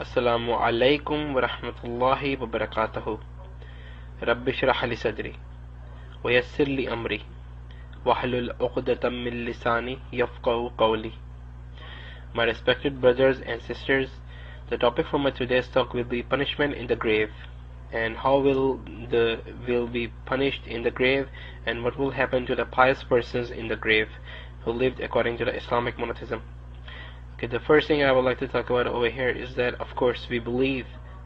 Assalamu alaikum wa rahmatullahi wa barakatuhu. Rabbi shrah li sadri wa yassir li amri wahlul uqdatam min lisani yafqahu qawli. My respected brothers and sisters, the topic for my today's talk will be punishment in the grave, and how will be punished in the grave, and what will happen to the pious persons in the grave who lived according to the Islamic monotheism. Okay, the first thing I would like to talk about over here is that, of course, we believe,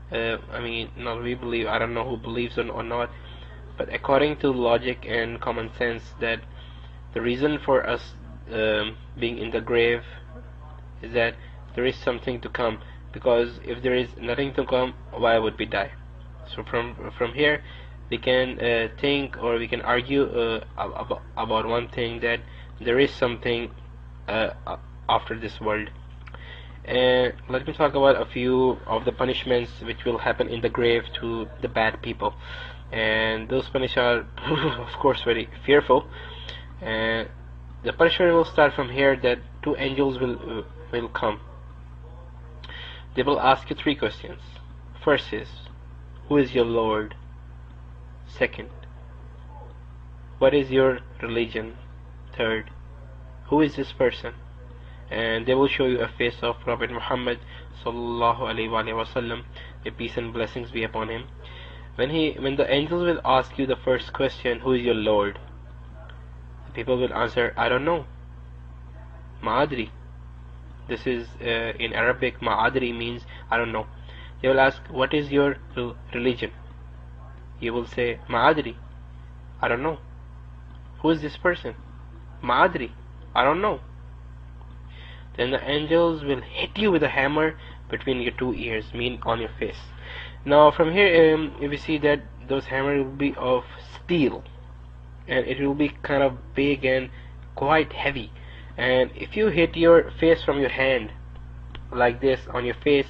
I don't know who believes or not, but according to logic and common sense, that the reason for us being in the grave is that there is something to come, because if there is nothing to come, why would we die? So from here we can think, or we can argue about one thing, that there is something after this world. And let me talk about a few of the punishments which will happen in the grave to the bad people, and those punishments are of course very fearful. And the punishment will start from here, that two angels will come. They will ask you three questions. First is, who is your Lord? Second, what is your religion? Third, who is this person? And they will show you a face of Prophet Muhammad sallallahu alaihi wasallam, may peace and blessings be upon him. When the angels will ask you the first question, who is your Lord? The people will answer, I don't know. Ma'adri. This is in Arabic, Ma'adri means I don't know. They will ask, what is your religion? You will say, Ma'adri, I don't know. Who is this person? Ma'adri, I don't know. Then the angels will hit you with a hammer between your two ears, mean on your face. Now from here we see that those hammers will be of steel, and it will be kind of big and quite heavy. And if you hit your face from your hand like this on your face,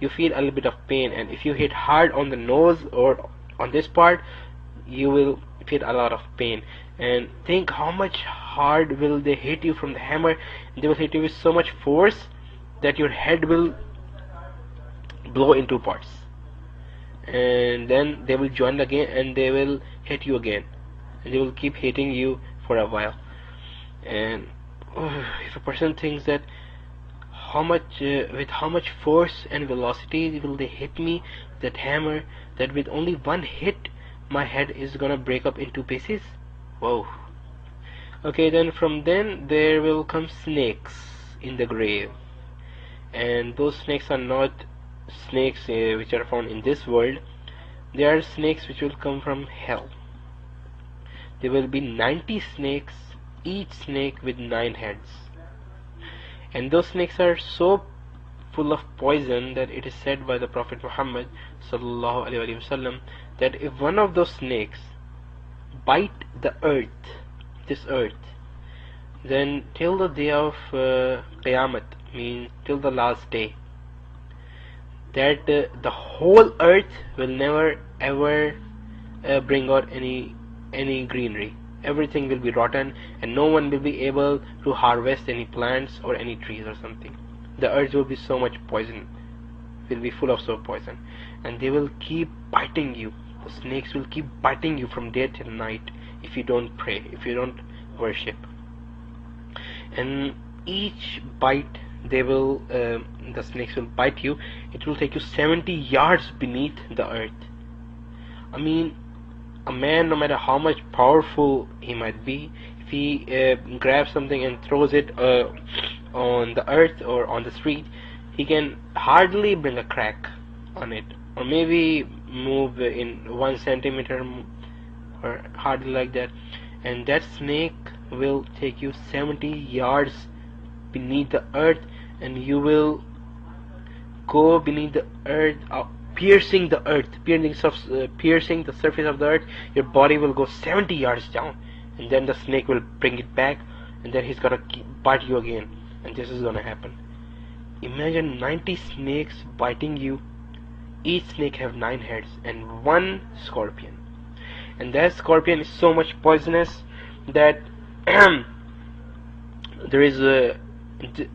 you feel a little bit of pain. And if you hit hard on the nose or on this part, you will feel a lot of pain. And think how much hard will they hit you from the hammer. They will hit you with so much force that your head will blow into parts, and then they will join again and they will hit you again, and they will keep hitting you for a while. And if a person thinks that with how much force and velocity will they hit me with that hammer, that with only one hit my head is gonna break up into pieces. Whoa. Okay, then from then there will come snakes in the grave, and those snakes are not snakes which are found in this world. They are snakes which will come from hell. There will be 90 snakes, each snake with 9 heads, and those snakes are so full of poison that it is said by the Prophet Muhammad sallallahu alaihi wasallam that if one of those snakes bite the earth, this earth, then till the day of Qiyamah, means till the last day, that the whole earth will never ever bring out any greenery. Everything will be rotten, and no one will be able to harvest any plants or any trees or something. The earth will be so much poison, will be full of so poison, and they will keep biting you. The snakes will keep biting you from day till night if you don't pray, if you don't worship. And each bite, the snakes will bite you. It will take you 70 yards beneath the earth. I mean, a man, no matter how much powerful he might be, if he grabs something and throws it on the earth or on the street, he can hardly bring a crack on it, or maybe move in 1 centimeter, or hardly like that. And that snake will take you 70 yards beneath the earth, and you will go beneath the earth, piercing the earth, piercing the surface of the earth. Your body will go 70 yards down, and then the snake will bring it back, and then he's gonna bite you again, and this is gonna happen. Imagine 90 snakes biting you. Each snake have 9 heads and 1 scorpion, and that scorpion is so much poisonous that there is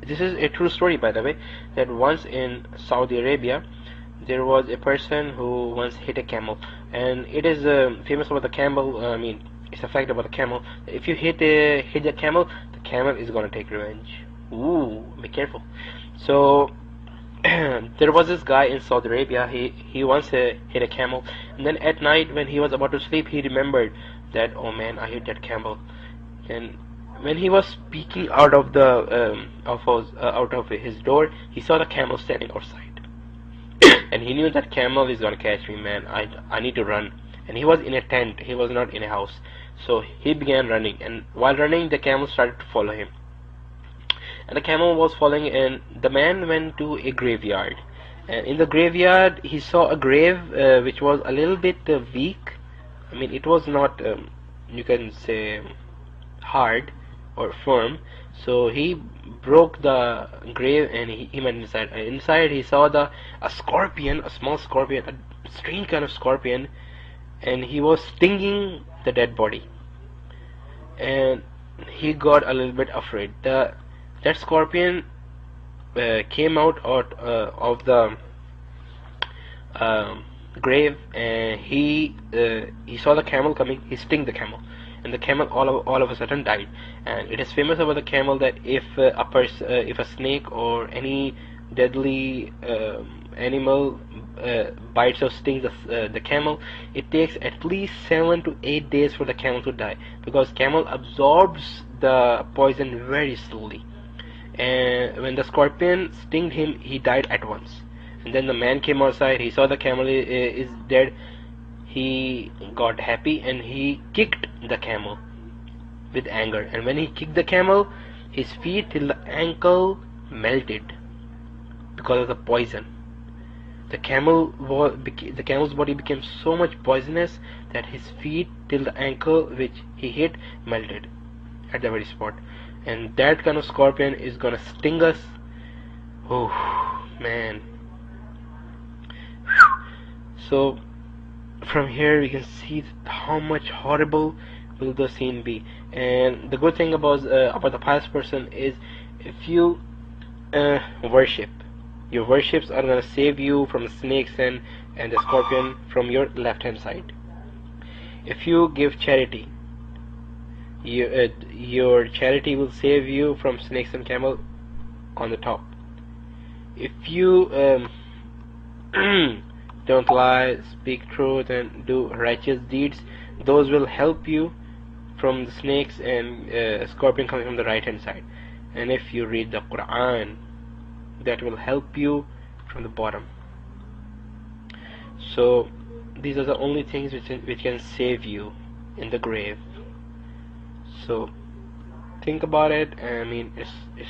this is a true story, by the way, that once in Saudi Arabia there was a person who once hit a camel, and it is famous about the camel. I mean, it's a fact about the camel. If you hit the camel is gonna take revenge. Ooh, be careful. So there was this guy in Saudi Arabia. He once hit a camel, and then at night when he was about to sleep, he remembered that, oh man, I hit that camel. And when he was peeking out of the out of his door, he saw the camel standing outside, and he knew that camel is gonna catch me, man. I need to run. And he was in a tent. He was not in a house. So he began running, and while running, the camel started to follow him. And the camel was following, and the man went to a graveyard. And in the graveyard, he saw a grave which was a little bit weak. I mean, it was not, you can say, hard or firm. So he broke the grave and he went inside. And inside, he saw a scorpion, a small scorpion, a strange kind of scorpion, and he was stinging the dead body. And he got a little bit afraid. That scorpion came out of the grave, and he saw the camel coming. He stung the camel, and the camel all of a sudden died. And it is famous about the camel that if a snake or any deadly animal bites or stings the camel, it takes at least 7 to 8 days for the camel to die, because camel absorbs the poison very slowly. And when the scorpion stung him, he died at once. And then the man came outside. He saw the camel is dead. He got happy and he kicked the camel with anger. And when he kicked the camel, his feet till the ankle melted because of the poison. The camel's body became so much poisonous that his feet till the ankle which he hit melted at the very spot. And that kind of scorpion is gonna sting us. Oh man. So from here we can see how much horrible will the scene be. And the good thing about the pious person is, if you worship, your worships are gonna save you from the snakes and the scorpion from your left hand side. If you give charity, your charity will save you from snakes and camel on the top. If you don't lie, speak truth, and do righteous deeds, those will help you from the snakes and scorpion coming from the right hand side. And if you read the Qur'an, that will help you from the bottom. So these are the only things which can save you in the grave. So think about it. I mean, it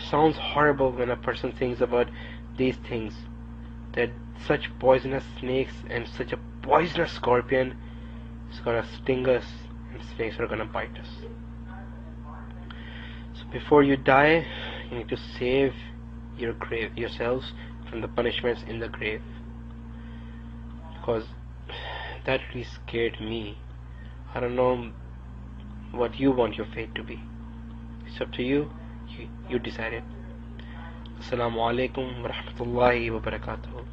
sounds horrible when a person thinks about these things, that such poisonous snakes and such a poisonous scorpion is gonna sting us, and snakes are gonna bite us. So before you die, you need to save yourselves from the punishments in the grave, because that really scared me. I don't know what you want your fate to be. It's up to you. You decide it. Assalamu alaikum wa rahmatullahi wa barakatuh.